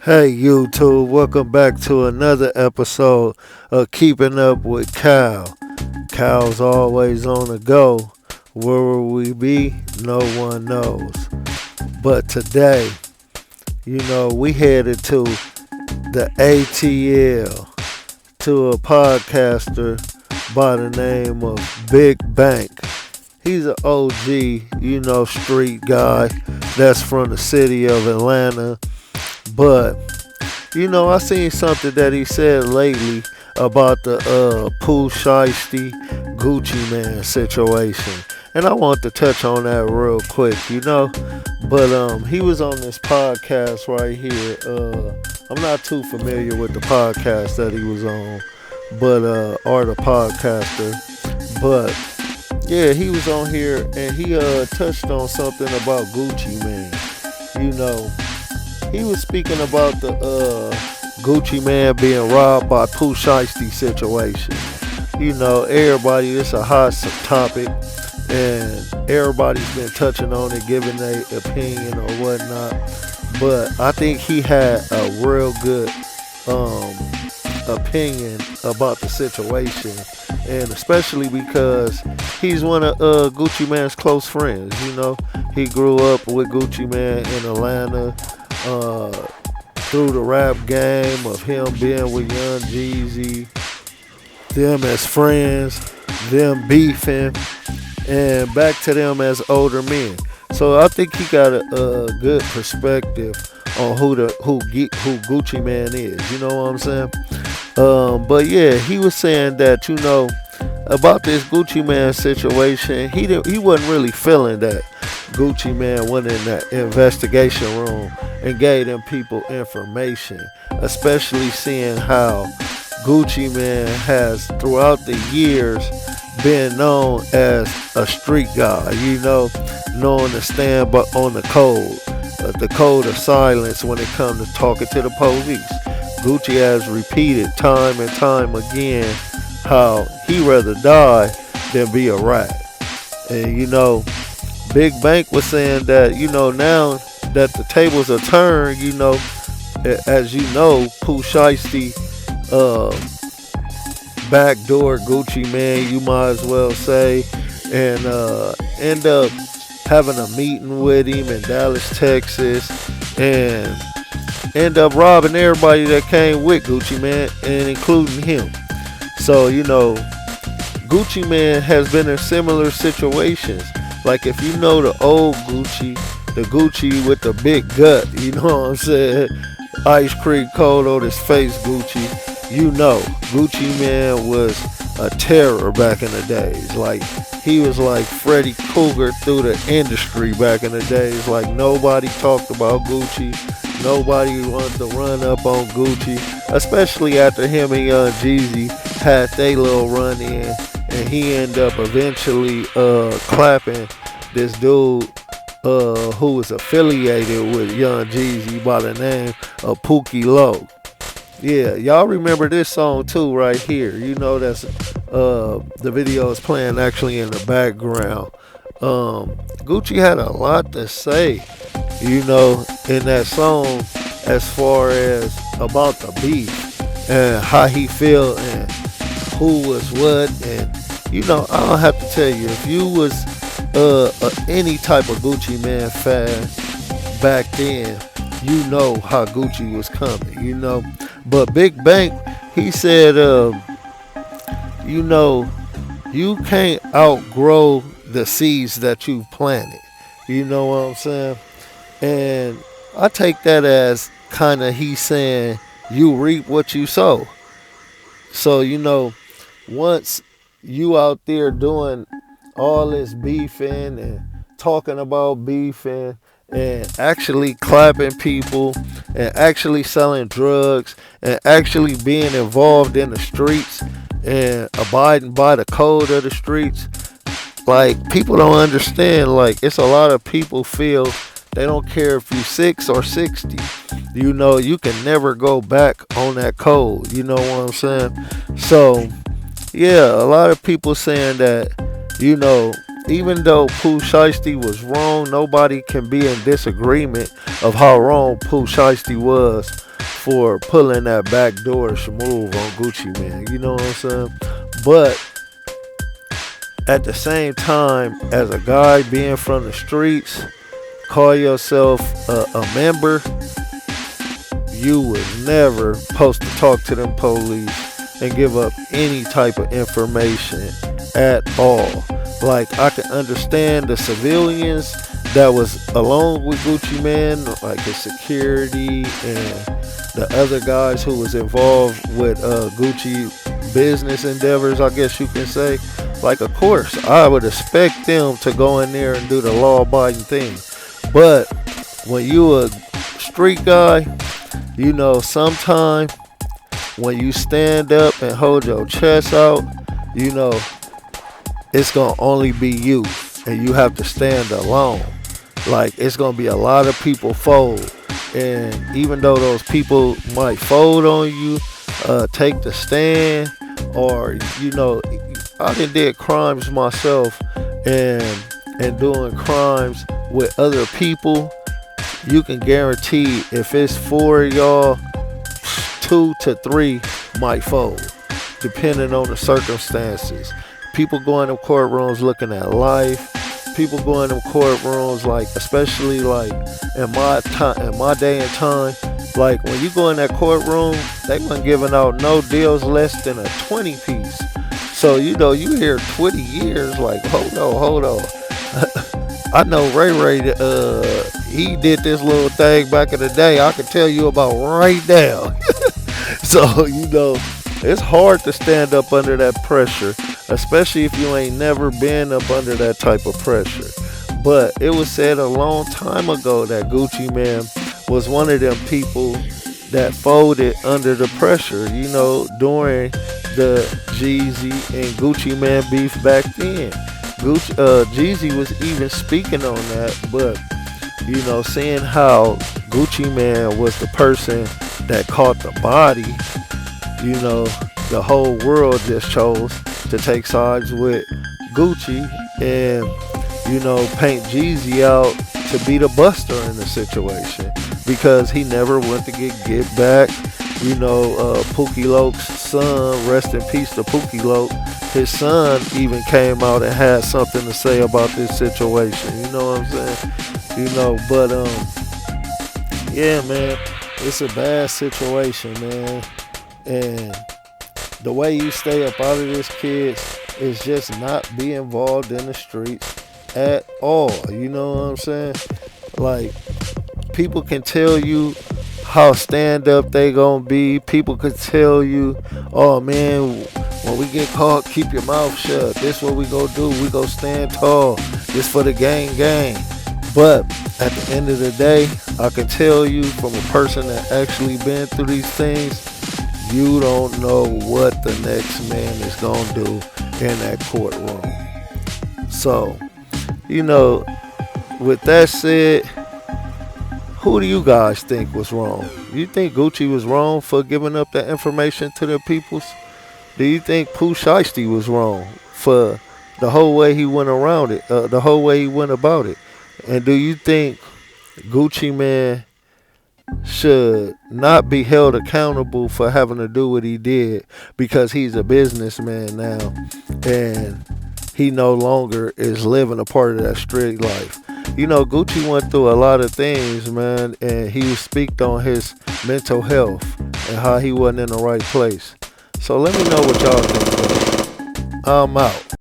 Hey YouTube, welcome back to another episode of Keeping Up with Cal. Cal's always on the go. Where will we be? No one knows. But today, we headed to the ATL to a podcaster by the name of Big Bank. He's an OG, street guy that's from the city of Atlanta. But, I seen something that he said lately about the Pooh Shiesty Gucci Man situation. And I want to touch on that real quick. But he was on this podcast right here. I'm not too familiar with the podcast that he was on, but or the podcaster. But yeah, he was on here and he touched on something about Gucci Man. He was speaking about the Gucci Man being robbed by Pooh Shiesty situation. Everybody, it's a hot topic, and everybody's been touching on it, giving their opinion or whatnot. But I think he had a real good opinion about the situation, and especially because he's one of Gucci Man's close friends. He grew up with Gucci Man in Atlanta. Through the rap game of him being with Young Jeezy, them as friends, them beefing, and back to them as older men. So I think he got a good perspective on who Gucci Man is. You know what I'm saying? But yeah, he was saying that about this Gucci Man situation, he wasn't really feeling that Gucci Man went in that investigation room and gave them people information, especially seeing how Gucci Man has throughout the years been known as a street guy, known to stand but on the code of silence when it comes to talking to the police. Gucci has repeated time and time again how he rather die than be a rat. And Big Bank was saying that, now that the tables are turned, as Pooh Shiesty backdoor Gucci Man, you might as well say, and end up having a meeting with him in Dallas, Texas, and end up robbing everybody that came with Gucci Man, and including him. So, Gucci Man has been in similar situations. Like if you know the old Gucci, the Gucci with the big gut, you know what I'm saying? Ice cream cold on his face Gucci. Gucci Man was a terror back in the days. Like he was like Freddy Krueger through the industry back in the days. Like nobody talked about Gucci. Nobody wanted to run up on Gucci, especially after him and Young Jeezy had their little run in. And he ended up eventually clapping this dude who was affiliated with Young Jeezy by the name of Pookie Low. Yeah, y'all remember this song too right here. That's the video is playing actually in the background. Gucci had a lot to say, in that song as far as about the beef and how he feel and who was what. And I don't have to tell you, if you was any type of Gucci Man fan back then, how Gucci was coming, But Big Bank, he said, you can't outgrow the seeds that you planted. You know what I'm saying? And I take that as kind of he saying you reap what you sow. So, once you out there doing all this beefing and talking about beefing and actually clapping people and actually selling drugs and actually being involved in the streets and abiding by the code of the streets, like people don't understand. Like it's a lot of people feel they don't care if you 6 or 60. You can never go back on that code. You know what I'm saying? So yeah, a lot of people saying that, even though Pooh Shiesty was wrong, nobody can be in disagreement of how wrong Pooh Shiesty was for pulling that backdoorish move on Gucci Man. You know what I'm saying? But at the same time, as a guy being from the streets, call yourself a member, you was never supposed to talk to them police and give up any type of information at all. Like, I can understand the civilians that was along with Gucci Man, like his security and the other guys who was involved with Gucci business endeavors, I guess you can say. Like, of course, I would expect them to go in there and do the law-abiding thing. But when you a street guy, you know, sometime when you stand up and hold your chest out, you know, it's going to only be you. And you have to stand alone. Like, it's going to be a lot of people fold. And even though those people might fold on you, take the stand, or, you know, I did crimes myself, and doing crimes with other people, you can guarantee if it's 4 of y'all, 2 to 3 might fold, depending on the circumstances. People go in them courtrooms looking at life. People go in them courtrooms, like, especially like in my day and time, like when you go in that courtroom, they weren't giving out no deals less than a 20 piece. So, you know, you hear 20 years, like, hold on. I know Ray, he did this little thing back in the day I can tell you about right now. So, you know, it's hard to stand up under that pressure, especially if you ain't never been up under that type of pressure. But it was said a long time ago that Gucci Man was one of them people that folded under the pressure, you know, during the Jeezy and Gucci Man beef back then. Jeezy was even speaking on that, but, you know, seeing how Gucci Man was the person that caught the body, you know, the whole world just chose to take sides with Gucci and, you know, paint Jeezy out to be the buster in the situation, because he never went to get back. You know, Pookie Loke's son, rest in peace to Pookie Loke, his son even came out and had something to say about this situation. You know what I'm saying? You know, but yeah, man, it's a bad situation, man. And the way you stay up out of this, kids, is just not be involved in the streets at all. You know what I'm saying? Like, people can tell you how stand up they gonna be. People could tell you, oh man, when we get caught, keep your mouth shut. This what we go do. We go stand tall. This for the gang. But at the end of the day, I can tell you from a person that actually been through these things, you don't know what the next man is gonna do in that courtroom. So, you know, with that said, who do you guys think was wrong? Do you think Gucci was wrong for giving up that information to the peoples? Do you think Pooh Shiesty was wrong for the whole way he went around it, the whole way he went about it? And do you think Gucci Man should not be held accountable for having to do what he did, because he's a businessman now and he no longer is living a part of that street life? You know, Gucci went through a lot of things, man, and he speaked on his mental health and how he wasn't in the right place. So let me know what y'all think. I'm out.